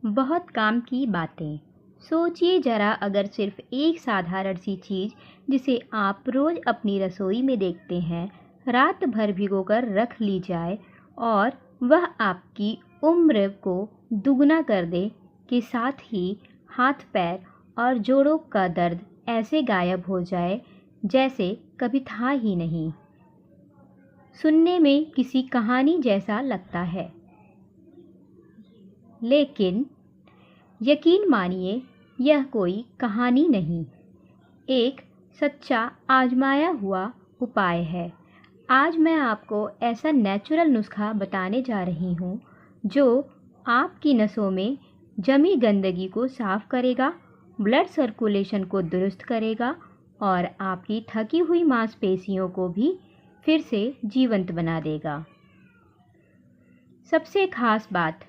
बहुत काम की बातें। सोचिए जरा, अगर सिर्फ एक साधारण सी चीज़ जिसे आप रोज़ अपनी रसोई में देखते हैं, रात भर भिगोकर रख ली जाए और वह आपकी उम्र को दुगना कर दे, के साथ ही हाथ पैर और जोड़ों का दर्द ऐसे गायब हो जाए जैसे कभी था ही नहीं। सुनने में किसी कहानी जैसा लगता है, लेकिन यकीन मानिए यह कोई कहानी नहीं, एक सच्चा आजमाया हुआ उपाय है। आज मैं आपको ऐसा नेचुरल नुस्खा बताने जा रही हूँ जो आपकी नसों में जमी गंदगी को साफ करेगा, ब्लड सर्कुलेशन को दुरुस्त करेगा और आपकी थकी हुई मांसपेशियों को भी फिर से जीवंत बना देगा। सबसे खास बात,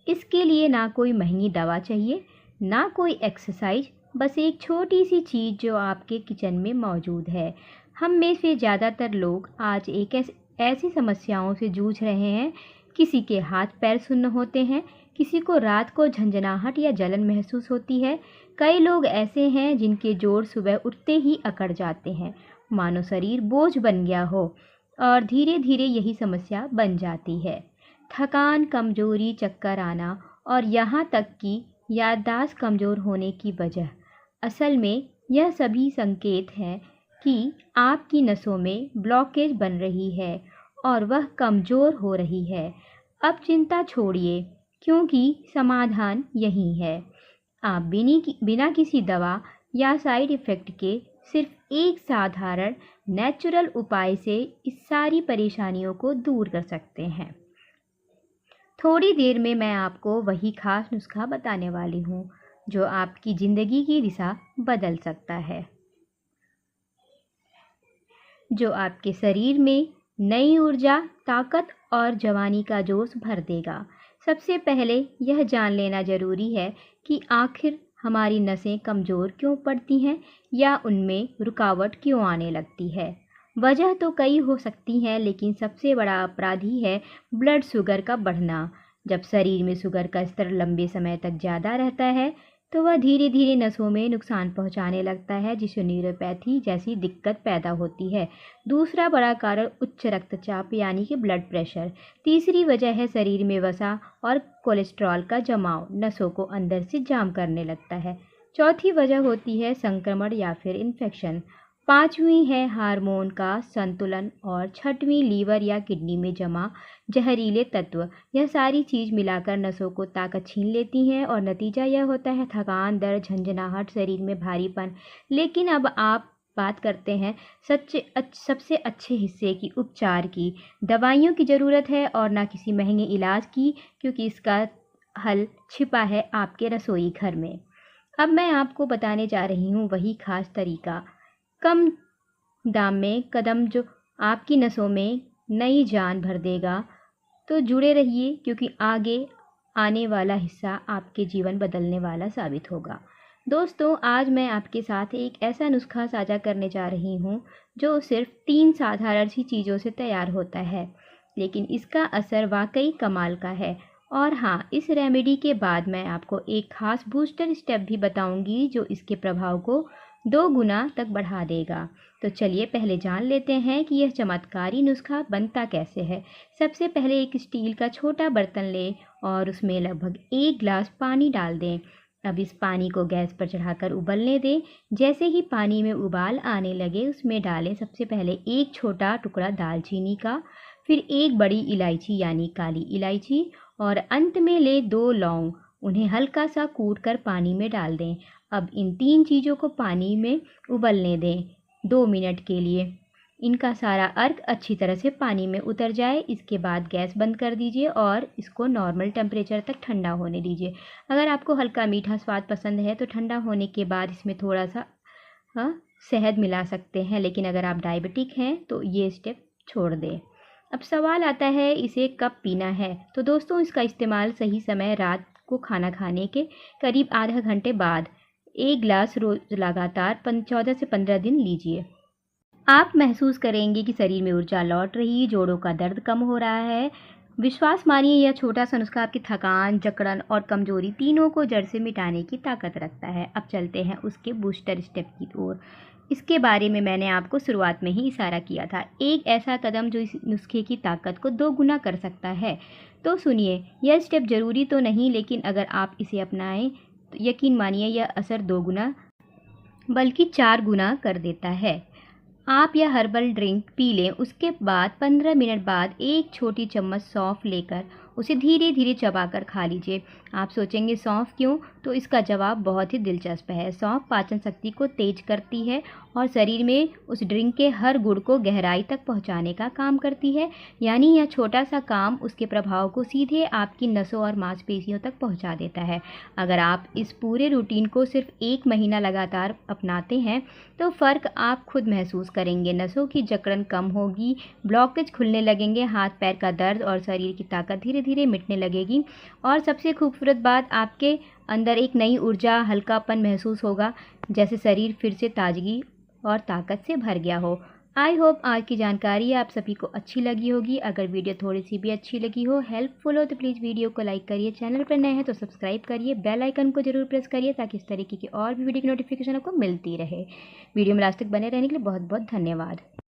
इसके लिए ना कोई महंगी दवा चाहिए, ना कोई एक्सरसाइज, बस एक छोटी सी चीज़ जो आपके किचन में मौजूद है। हम में से ज़्यादातर लोग आज एक ऐसी समस्याओं से जूझ रहे हैं। किसी के हाथ पैर सुन्न होते हैं, किसी को रात को झंझनाहट या जलन महसूस होती है। कई लोग ऐसे हैं जिनके जोड़ सुबह उठते ही अकड़ जाते हैं, मानो शरीर बोझ बन गया हो, और धीरे धीरे यही समस्या बन जाती है। थकान, कमजोरी, चक्कर आना और यहाँ तक कि याददाश्त कमज़ोर होने की वजह। असल में यह सभी संकेत हैं कि आपकी नसों में ब्लॉकेज बन रही है और वह कमज़ोर हो रही है। अब चिंता छोड़िए, क्योंकि समाधान यही है। आप बिना किसी दवा या साइड इफ़ेक्ट के सिर्फ एक साधारण नेचुरल उपाय से इस सारी परेशानियों को दूर कर सकते हैं। थोड़ी देर में मैं आपको वही खास नुस्खा बताने वाली हूँ जो आपकी ज़िंदगी की दिशा बदल सकता है, जो आपके शरीर में नई ऊर्जा, ताकत और जवानी का जोश भर देगा। सबसे पहले यह जान लेना ज़रूरी है कि आखिर हमारी नसें कमज़ोर क्यों पड़ती हैं या उनमें रुकावट क्यों आने लगती है। वजह तो कई हो सकती हैं, लेकिन सबसे बड़ा अपराधी है ब्लड शुगर का बढ़ना। जब शरीर में शुगर का स्तर लंबे समय तक ज़्यादा रहता है तो वह धीरे धीरे नसों में नुकसान पहुंचाने लगता है, जिससे न्यूरोपैथी जैसी दिक्कत पैदा होती है। दूसरा बड़ा कारण उच्च रक्तचाप यानी कि ब्लड प्रेशर। तीसरी वजह है शरीर में वसा और कोलेस्ट्रॉल का जमाव, नसों को अंदर से जाम करने लगता है। चौथी वजह होती है संक्रमण या फिर इन्फेक्शन। पांचवी है हार्मोन का संतुलन और छठवीं लीवर या किडनी में जमा जहरीले तत्व। यह सारी चीज़ मिलाकर नसों को ताकत छीन लेती हैं और नतीजा यह होता है थकान, दर्द, झंझनाहट, शरीर में भारीपन। लेकिन अब आप बात करते हैं सबसे अच्छे हिस्से की, उपचार की। दवाइयों की ज़रूरत है और ना किसी महंगे इलाज की, क्योंकि इसका हल छिपा है आपके रसोई घर में। अब मैं आपको बताने जा रही हूँ वही खास तरीका, कम दाम में कदम जो आपकी नसों में नई जान भर देगा। तो जुड़े रहिए, क्योंकि आगे आने वाला हिस्सा आपके जीवन बदलने वाला साबित होगा। दोस्तों, आज मैं आपके साथ एक ऐसा नुस्खा साझा करने जा रही हूँ जो सिर्फ 3 साधारण सी चीज़ों से तैयार होता है, लेकिन इसका असर वाकई कमाल का है। और हाँ, इस रेमेडी के बाद मैं आपको एक खास बूस्टर स्टेप भी बताऊंगी जो इसके प्रभाव को 2 गुना तक बढ़ा देगा। तो चलिए पहले जान लेते हैं कि यह चमत्कारी नुस्खा बनता कैसे है। सबसे पहले एक स्टील का छोटा बर्तन लें और उसमें लगभग 1 गिलास पानी डाल दें। अब इस पानी को गैस पर चढ़ाकर उबलने दें। जैसे ही पानी में उबाल आने लगे, उसमें डालें सबसे पहले एक छोटा टुकड़ा दालचीनी का, फिर एक बड़ी इलायची यानी काली इलायची, और अंत में ले 2 लौंग। उन्हें हल्का सा कूट कर पानी में डाल दें। अब इन 3 चीज़ों को पानी में उबलने दें 2 मिनट के लिए। इनका सारा अर्क अच्छी तरह से पानी में उतर जाए। इसके बाद गैस बंद कर दीजिए और इसको नॉर्मल टेम्परेचर तक ठंडा होने दीजिए। अगर आपको हल्का मीठा स्वाद पसंद है तो ठंडा होने के बाद इसमें थोड़ा सा शहद मिला सकते हैं, लेकिन अगर आप डायबिटिक हैं तो ये स्टेप छोड़ दें। अब सवाल आता है इसे कब पीना है। तो दोस्तों, इसका इस्तेमाल सही समय रात को खाना खाने के करीब आधा घंटे बाद 1 गिलास रोज़ लगातार 14 से 15 दिन लीजिए। आप महसूस करेंगे कि शरीर में ऊर्जा लौट रही, जोड़ों का दर्द कम हो रहा है विश्वास मानिए, यह छोटा सा नुस्खा आपकी थकान, जकड़न और कमजोरी तीनों को जड़ से मिटाने की ताकत रखता है। अब चलते हैं उसके बूस्टर स्टेप की ओर। इसके बारे में मैंने आपको शुरुआत में ही इशारा किया था, एक ऐसा कदम जो इस नुस्खे की ताकत को 2 गुना कर सकता है। तो सुनिए, यह स्टेप ज़रूरी तो नहीं, लेकिन अगर आप इसे अपनाएं तो यकीन मानिए यह असर 2 गुना बल्कि 4 गुना कर देता है। आप यह हर्बल ड्रिंक पी लें, उसके बाद 15 मिनट बाद एक छोटी चम्मच सौंफ लेकर उसे धीरे धीरे चबाकर खा लीजिए। आप सोचेंगे सौंफ क्यों? तो इसका जवाब बहुत ही दिलचस्प है। सौंफ पाचन शक्ति को तेज करती है और शरीर में उस ड्रिंक के हर गुण को गहराई तक पहुंचाने का काम करती है। यानी यह छोटा सा काम उसके प्रभाव को सीधे आपकी नसों और मांसपेशियों तक पहुंचा देता है। अगर आप इस पूरे रूटीन को सिर्फ 1 महीना लगातार अपनाते हैं तो फ़र्क आप खुद महसूस करेंगे। नसों की जकड़न कम होगी, ब्लॉकेज खुलने लगेंगे, हाथ पैर का दर्द और शरीर की ताकत धीरे धीरे मिटने लगेगी। और सबसे खूबसूरत बात, आपके अंदर एक नई ऊर्जा, हल्कापन महसूस होगा, जैसे शरीर फिर से ताजगी और ताकत से भर गया हो। आई होप आज की जानकारी आप सभी को अच्छी लगी होगी। अगर वीडियो थोड़ी सी भी अच्छी लगी हो, हेल्पफुल हो, तो प्लीज़ वीडियो को लाइक करिए। चैनल पर नए हैं तो सब्सक्राइब करिए, बेल आइकन को जरूर प्रेस करिए ताकि इस तरीके की और भी वीडियो की नोटिफिकेशन आपको मिलती रहे। वीडियो में लास्ट तक बने रहने के लिए बहुत बहुत धन्यवाद।